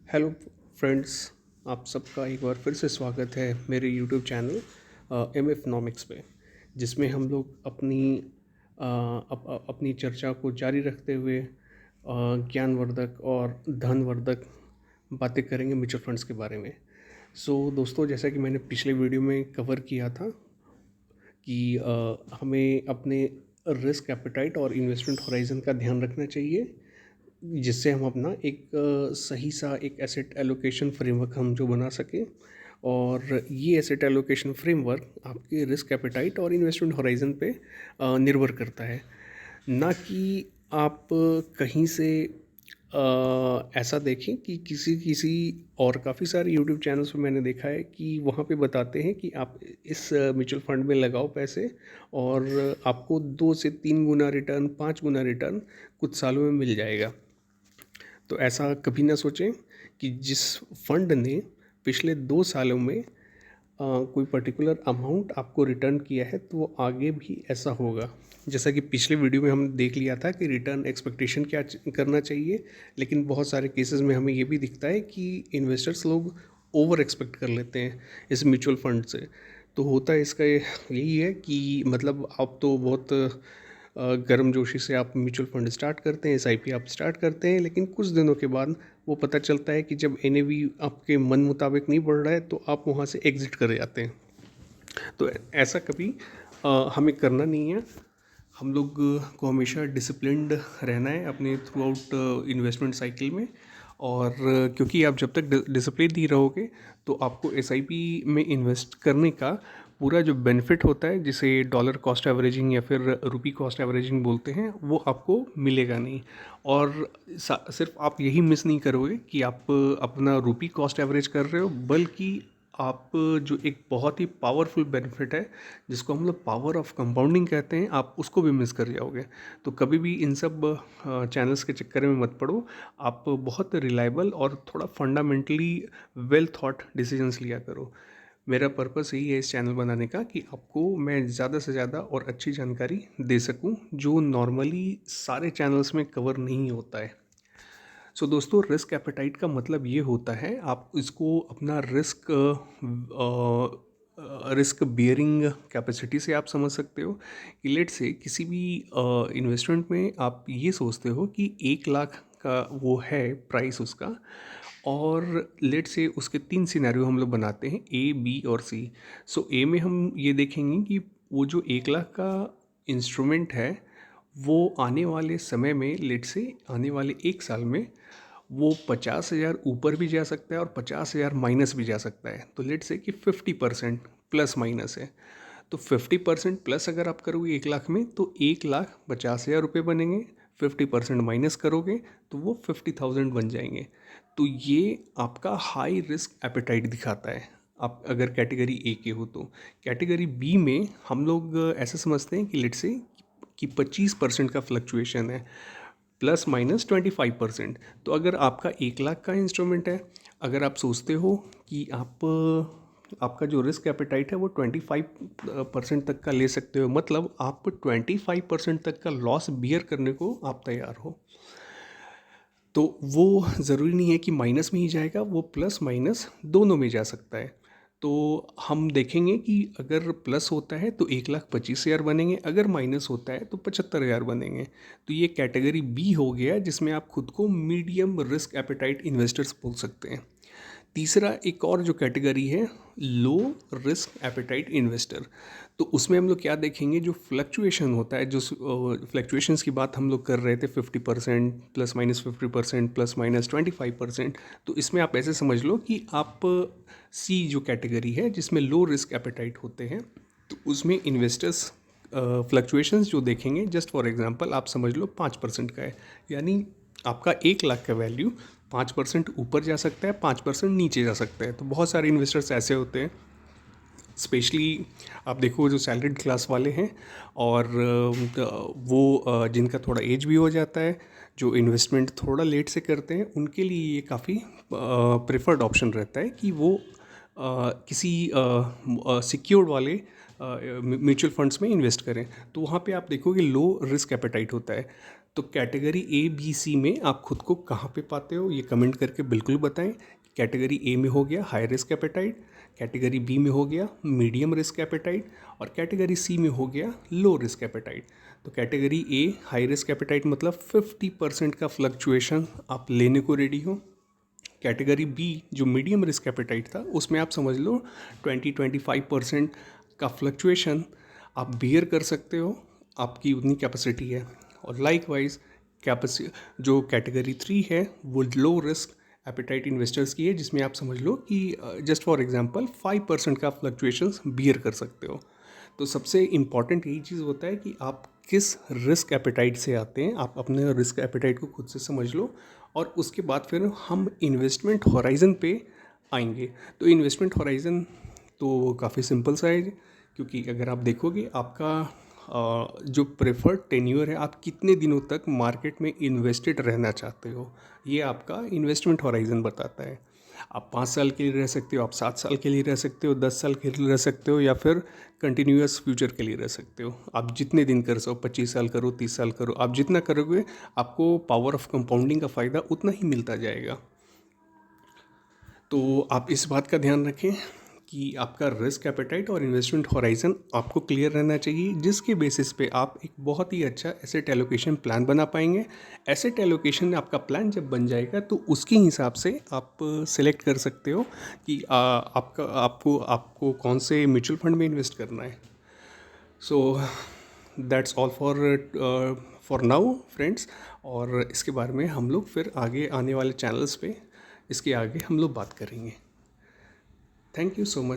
Hello friends, आप सबका एक बार फिर से स्वागत है मेरे यूट्यूब चैनल एम इकोनॉमिक्स पे, जिसमें हम लोग अपनी चर्चा को जारी रखते हुए ज्ञानवर्धक और धनवर्धक बातें करेंगे म्यूचुअल फंड्स के बारे में। दोस्तों, जैसा कि मैंने पिछले वीडियो में कवर किया था कि हमें अपने रिस्क एपेटाइट और इन्वेस्टमेंट होराइजन का ध्यान रखना चाहिए, जिससे हम अपना एक सही सा एक एसेट एलोकेशन फ्रेमवर्क हम जो बना सकें। और ये एसेट एलोकेशन फ्रेमवर्क आपके रिस्क एपेटाइट और इन्वेस्टमेंट होराइजन पे निर्भर करता है, ना कि आप कहीं से ऐसा देखें कि किसी किसी और काफ़ी सारे यूट्यूब चैनल्स पे मैंने देखा है कि वहाँ पे बताते हैं कि आप इस म्यूचुअल फंड में लगाओ पैसे और आपको 2 से 3 गुना रिटर्न, 5 गुना रिटर्न कुछ सालों में मिल जाएगा। तो ऐसा कभी ना सोचें कि जिस फंड ने पिछले 2 सालों में कोई पर्टिकुलर अमाउंट आपको रिटर्न किया है तो वो आगे भी ऐसा होगा। जैसा कि पिछले वीडियो में हम देख लिया था कि रिटर्न एक्सपेक्टेशन क्या करना चाहिए, लेकिन बहुत सारे केसेस में हमें ये भी दिखता है कि इन्वेस्टर्स लोग ओवर एक्सपेक्ट कर लेते हैं इस म्यूचुअल फंड से। तो होता है इसका यही है कि मतलब आप तो बहुत गर्मजोशी से आप म्यूचुअल फंड स्टार्ट करते हैं, एसआईपी आप स्टार्ट करते हैं, लेकिन कुछ दिनों के बाद वो पता चलता है कि जब एनएवी आपके मन मुताबिक नहीं बढ़ रहा है तो आप वहाँ से एग्ज़िट कर जाते हैं। तो ऐसा कभी हमें करना नहीं है। हम लोग को हमेशा डिसिप्लिन्ड रहना है अपने थ्रू आउट इन्वेस्टमेंट साइकिल में। और क्योंकि आप जब तक डिसिप्लिन नहीं रहोगे तो आपको एसआईपी में इन्वेस्ट करने का पूरा जो बेनिफिट होता है, जिसे डॉलर कॉस्ट एवरेजिंग या फिर रुपी कॉस्ट एवरेजिंग बोलते हैं, वो आपको मिलेगा नहीं। और सिर्फ आप यही मिस नहीं करोगे कि आप अपना रुपी कॉस्ट एवरेज कर रहे हो, बल्कि आप जो एक बहुत ही पावरफुल बेनिफिट है जिसको हम लोग पावर ऑफ कंपाउंडिंग कहते हैं, आप उसको भी मिस कर जाओगे। तो कभी भी इन सब चैनल्स के चक्कर में मत पड़ो। आप बहुत रिलायबल और थोड़ा फंडामेंटली वेल थॉट डिसीजंस लिया करो। मेरा पर्पस यही है इस चैनल बनाने का कि आपको मैं ज़्यादा से ज़्यादा और अच्छी जानकारी दे सकूं, जो नॉर्मली सारे चैनल्स में कवर नहीं होता है। दोस्तों, रिस्क एपेटाइट का मतलब ये होता है, आप इसको अपना रिस्क बियरिंग कैपेसिटी से आप समझ सकते हो कि लेट से किसी भी इन्वेस्टमेंट में आप ये सोचते हो कि 1 लाख का वो है प्राइस उसका, और लेट से उसके 3 सिनेरियो हम लोग बनाते हैं, ए, बी और सी। ए में हम ये देखेंगे कि वो जो 1 लाख का इंस्ट्रूमेंट है वो आने वाले समय में, लेट से आने वाले 1 साल में, वो 50,000 ऊपर भी जा सकता है और 50,000 माइनस भी जा सकता है। तो लेट से कि 50% प्लस माइनस है। तो 50% प्लस अगर आप करोगे 1 लाख में तो 1,50,000 रुपये बनेंगे। 50% माइनस करोगे तो वो 50,000 बन जाएंगे। तो ये आपका हाई रिस्क एपेटाइट दिखाता है, आप अगर कैटेगरी ए के हो। तो कैटेगरी बी में हम लोग ऐसा समझते हैं कि लेट से कि 25% का फ्लक्चुएशन है, प्लस माइनस 25%। तो अगर आपका 1 लाख का इंस्ट्रूमेंट है, अगर आप सोचते हो कि आपका जो रिस्क एपेटाइट है वो 25% तक का ले सकते हो, मतलब आप 25% तक का लॉस बियर करने को आप तैयार हो, तो वो ज़रूरी नहीं है कि माइनस में ही जाएगा, वो प्लस माइनस दोनों में जा सकता है। तो हम देखेंगे कि अगर प्लस होता है तो 1,25,000 बनेंगे, अगर माइनस होता है तो 75,000 बनेंगे। तो ये कैटेगरी बी हो गया, जिसमें आप खुद को मीडियम रिस्क एपेटाइट इन्वेस्टर्स बोल सकते हैं। तीसरा एक और जो कैटेगरी है, लो रिस्क एपेटाइट इन्वेस्टर। तो उसमें हम लोग क्या देखेंगे, जो फ्लक्चुएशन होता है, जो फ्लक्चुएशंस की बात हम लोग कर रहे थे, 50% प्लस माइनस 50% प्लस माइनस 25%। तो इसमें आप ऐसे समझ लो कि आप सी जो कैटेगरी है जिसमें लो रिस्क एपेटाइट होते हैं, तो उसमें इन्वेस्टर्स फ्लक्चुएशंस जो देखेंगे, जस्ट फॉर एग्जांपल आप समझ लो 5% का है, यानी आपका 1 लाख का वैल्यू 5% ऊपर जा सकता है, 5% नीचे जा सकता है। तो बहुत सारे इन्वेस्टर्स ऐसे होते हैं, स्पेशली आप देखो जो सैलरीड क्लास वाले हैं, और वो जिनका थोड़ा एज भी हो जाता है, जो इन्वेस्टमेंट थोड़ा लेट से करते हैं, उनके लिए ये काफ़ी प्रेफर्ड ऑप्शन रहता है कि वो किसी सिक्योर्ड वाले म्यूचुअल फंड्स में इन्वेस्ट करें। तो वहाँ पे आप देखोगे लो रिस्क एपेटाइट होता है। तो कैटेगरी ए बी सी में आप खुद को कहाँ पे पाते हो, ये कमेंट करके बिल्कुल बताएं। कैटेगरी ए में हो गया high risk appetite, category B में हो गया मीडियम रिस्क एपेटाइट, और कैटेगरी सी में हो गया लो रिस्क एपेटाइट। तो category A high risk appetite मतलब 50% का फ्लक्चुएशन आप लेने को रेडी हो। कैटेगरी बी जो मीडियम रिस्क एपेटाइट था, उसमें आप समझ लो 20-25% का फ्लक्चुएशन आप बियर कर सकते हो, आपकी उतनी कैपेसिटी है। और लाइकवाइज जो कैटेगरी 3 है वो लो रिस्क एपेटाइट इन्वेस्टर्स की है, जिसमें आप समझ लो कि जस्ट फॉर एग्जांपल 5% का फ्लक्चुएशंस बियर कर सकते हो। तो सबसे इम्पॉर्टेंट यही चीज़ होता है कि आप किस रिस्क एपेटाइट से आते हैं, आप अपने रिस्क एपेटाइट को खुद से समझ लो, और उसके बाद फिर हम इन्वेस्टमेंट होराइज़न पे आएंगे। तो इन्वेस्टमेंट होराइज़न तो काफ़ी सिंपल सा है, क्योंकि अगर आप देखोगे आपका जो प्रेफर्ड टेन्योर है, आप कितने दिनों तक मार्केट में इन्वेस्टेड रहना चाहते हो, ये आपका इन्वेस्टमेंट होराइज़न बताता है। आप 5 साल के लिए रह सकते हो, आप 7 साल के लिए रह सकते हो, 10 साल के लिए रह सकते हो, या फिर कंटिन्यूअस फ्यूचर के लिए रह सकते हो। आप जितने दिन कर सको, 25 साल करो, 30 साल करो, आप जितना करोगे आपको पावर ऑफ कंपाउंडिंग का फ़ायदा उतना ही मिलता जाएगा। तो आप इस बात का ध्यान रखें कि आपका रिस्क एपेटाइट और इन्वेस्टमेंट होराइज़न आपको क्लियर रहना चाहिए, जिसके बेसिस पे आप एक बहुत ही अच्छा एसेट एलोकेशन प्लान बना पाएंगे। एसेट एलोकेशन आपका प्लान जब बन जाएगा तो उसके हिसाब से आप सिलेक्ट कर सकते हो कि आपको कौन से म्यूचुअल फंड में इन्वेस्ट करना है। So that's all for now friends, और इसके बारे में हम लोग फिर आगे आने वाले चैनल्स पे इसके आगे हम लोग बात करेंगे। Thank you so much.